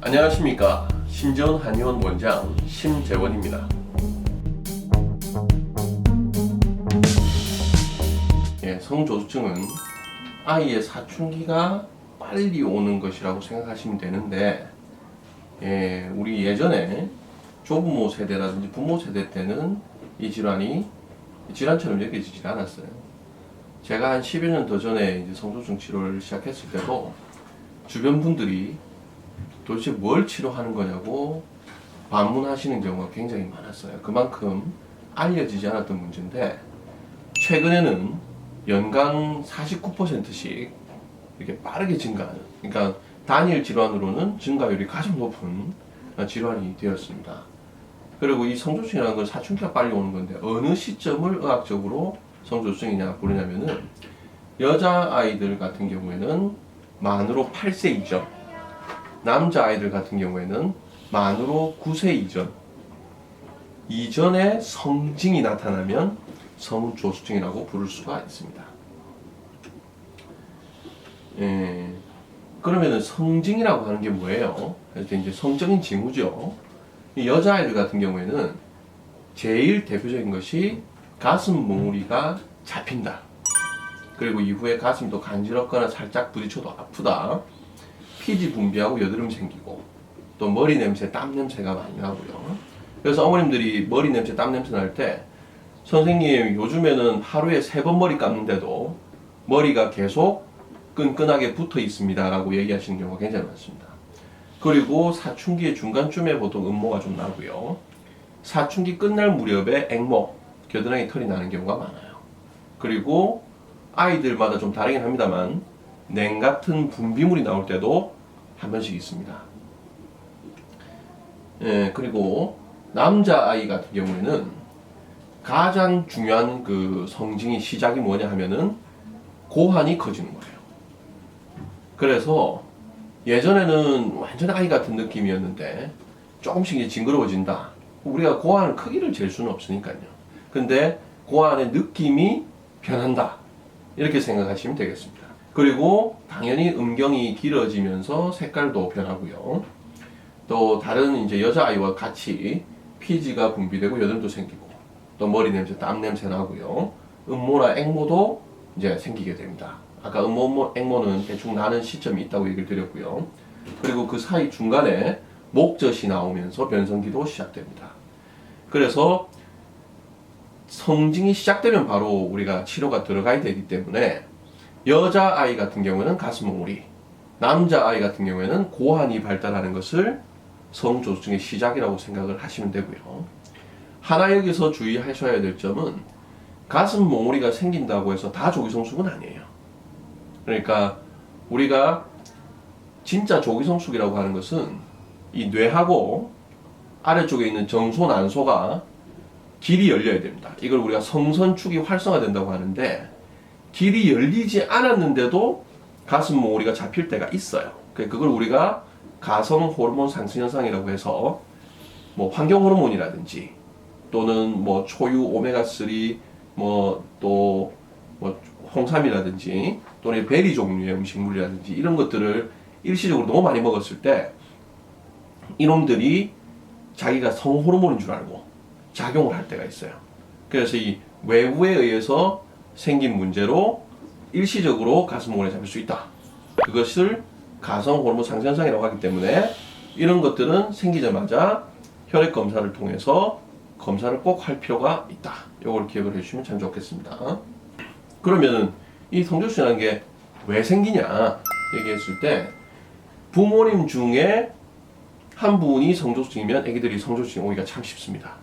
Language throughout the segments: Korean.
안녕하십니까. 신재원 한의원 원장 심재원입니다. 성조숙증은 아이의 사춘기가 빨리 오는 것이라고 생각하시면 되는데, 우리 예전에 조부모 세대라든지 부모 세대 때는 이 질환이 질환처럼 여겨지지 않았어요. 제가 한 10여 년 더 전에 이제 성조숙증 치료를 시작했을 때도 주변 분들이 도대체 뭘 치료하는 거냐고 반문하시는 경우가 굉장히 많았어요. 그만큼 알려지지 않았던 문제인데, 최근에는 연간 49%씩 이렇게 빠르게 증가하는, 그러니까 단일 질환으로는 증가율이 가장 높은 질환이 되었습니다. 그리고 이 성조증이라는 건 사춘기가 빨리 오는 건데, 어느 시점을 의학적으로 성조증이냐 부르냐면은, 여자아이들 같은 경우에는 만으로 8세 이전, 남자아이들 같은 경우에는 만으로 9세 이전에 성징이 나타나면 성조숙증이라고 부를 수가 있습니다. 그러면은 성징이라고 하는 게 뭐예요? 그래서 이제 성적인 징후죠. 이 여자아이들 같은 경우에는 제일 대표적인 것이 가슴 몽우리가 잡힌다. 그리고 이후에 가슴이 또 간지럽거나 살짝 부딪혀도 아프다. 피지 분비하고 여드름 생기고, 또 머리 냄새, 땀 냄새가 많이 나고요. 그래서 어머님들이 머리 냄새, 땀 냄새 날 때, 선생님 요즘에는 하루에 3번 머리 감는데도 머리가 계속 끈끈하게 붙어 있습니다 라고 얘기하시는 경우가 굉장히 많습니다. 그리고 사춘기의 중간쯤에 보통 음모가 좀 나고요. 사춘기 끝날 무렵에 앵모, 겨드랑이 털이 나는 경우가 많아요. 그리고 아이들마다 좀 다르긴 합니다만 냉 같은 분비물이 나올 때도 한 번씩 있습니다. 그리고 남자아이 같은 경우에는 가장 중요한 그 성징이 시작이 뭐냐 하면은 고환이 커지는 거예요. 그래서 예전에는 완전 아이 같은 느낌이었는데 조금씩 이제 징그러워진다. 우리가 고환 크기를 잴 수는 없으니까요. 근데 고환의 느낌이 변한다. 이렇게 생각하시면 되겠습니다. 그리고 당연히 음경이 길어지면서 색깔도 변하고요. 또 다른 이제 여자아이와 같이 피지가 분비되고 여드름도 생기고, 또 머리 냄새, 땀 냄새 나고요. 음모나 앵모도 이제 생기게 됩니다. 아까 음모, 앵모는 대충 나는 시점이 있다고 얘기를 드렸고요. 그리고 그 사이 중간에 목젖이 나오면서 변성기도 시작됩니다. 그래서 성징이 시작되면 바로 우리가 치료가 들어가야 되기 때문에, 여자아이 같은 경우에는 가슴몽우리, 남자아이 같은 경우에는 고환이 발달하는 것을 성조숙증의 시작이라고 생각을 하시면 되고요. 하나 여기서 주의하셔야 될 점은, 가슴몽우리가 생긴다고 해서 다 조기성숙은 아니에요. 그러니까 우리가 진짜 조기성숙이라고 하는 것은 이 뇌하고 아래쪽에 있는 정소난소가 길이 열려야 됩니다. 이걸 우리가 성선축이 활성화된다고 하는데, 길이 열리지 않았는데도 가슴 몽우리가 잡힐 때가 있어요. 그걸 우리가 가성 호르몬 상승 현상이라고 해서, 뭐 환경 호르몬이라든지 또는 뭐 초유 오메가3, 또 홍삼이라든지 또는 베리 종류의 음식물이라든지 이런 것들을 일시적으로 너무 많이 먹었을 때 이놈들이 자기가 성호르몬인 줄 알고 작용을 할 때가 있어요. 그래서 이 외부에 의해서 생긴 문제로 일시적으로 가슴 몽우리가 잡힐 수 있다. 그것을 가성 호르몬 상승 현상이라고 하기 때문에 이런 것들은 생기자마자 혈액 검사를 통해서 검사를 꼭 할 필요가 있다. 이걸 기억을 해주시면 참 좋겠습니다. 그러면은 이 성조숙이라는 게 왜 생기냐 얘기했을 때, 부모님 중에 한 분이 성조숙이면 애기들이 성조숙 오기가 참 쉽습니다.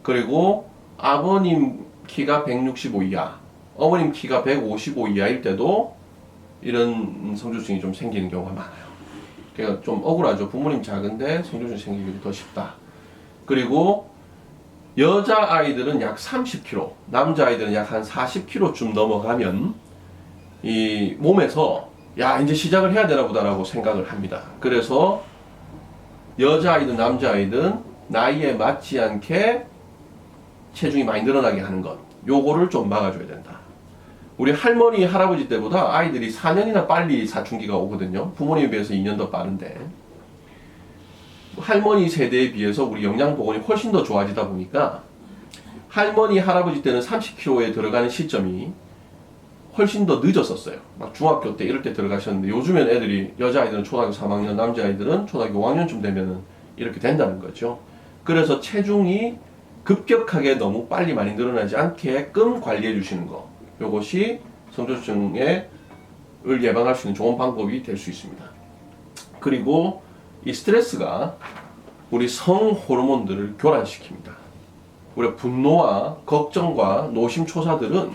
그리고 아버님 키가 165 이하, 어머님 키가 155 이하일 때도 이런 성조숙이 좀 생기는 경우가 많아요. 그러니까 좀 억울하죠. 부모님 작은데 성조숙이 생기기 더 쉽다. 그리고 여자아이들은 약 30kg, 남자아이들은 약 한 40kg쯤 넘어가면 이 몸에서 야 이제 시작을 해야 되나 보다라고 생각을 합니다. 그래서 여자아이든 남자아이든 나이에 맞지 않게 체중이 많이 늘어나게 하는 것, 요거를 좀 막아줘야 된다. 우리 할머니, 할아버지 때보다 아이들이 4년이나 빨리 사춘기가 오거든요. 부모님에 비해서 2년 더 빠른데. 할머니 세대에 비해서 우리 영양보건이 훨씬 더 좋아지다 보니까 할머니, 할아버지 때는 30kg에 들어가는 시점이 훨씬 더 늦었었어요. 막 중학교 때 이럴 때 들어가셨는데 요즘엔 애들이 여자아이들은 초등학교 3학년, 남자아이들은 초등학교 5학년쯤 되면은 이렇게 된다는 거죠. 그래서 체중이 급격하게 너무 빨리 많이 늘어나지 않게끔 관리해 주시는 거. 요것이 성조증을 예방할 수 있는 좋은 방법이 될 수 있습니다. 그리고 이 스트레스가 우리 성 호르몬들을 교란시킵니다. 우리 분노와 걱정과 노심초사들은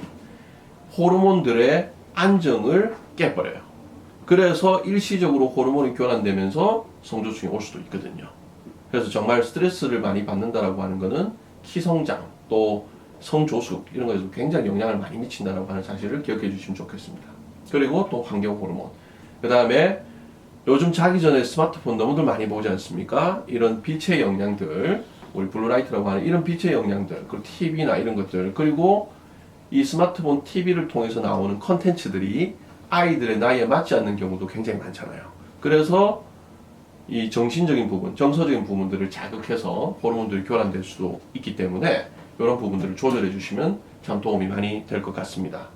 호르몬들의 안정을 깨버려요. 그래서 일시적으로 호르몬이 교란되면서 성조증이 올 수도 있거든요. 그래서 정말 스트레스를 많이 받는다라고 하는 것은 키성장 또 성조숙 이런 것에도 굉장히 영향을 많이 미친다라고 하는 사실을 기억해 주시면 좋겠습니다. 그리고 또 환경 호르몬. 그 다음에 요즘 자기 전에 스마트폰 너무들 많이 보지 않습니까? 이런 빛의 영향들, 우리 블루라이트라고 하는 이런 빛의 영향들, 그리고 TV나 이런 것들, 그리고 이 스마트폰 TV를 통해서 나오는 컨텐츠들이 아이들의 나이에 맞지 않는 경우도 굉장히 많잖아요. 그래서 이 정신적인 부분, 정서적인 부분들을 자극해서 호르몬들이 교란될 수도 있기 때문에 이런 부분들을 조절해 주시면 참 도움이 많이 될 것 같습니다.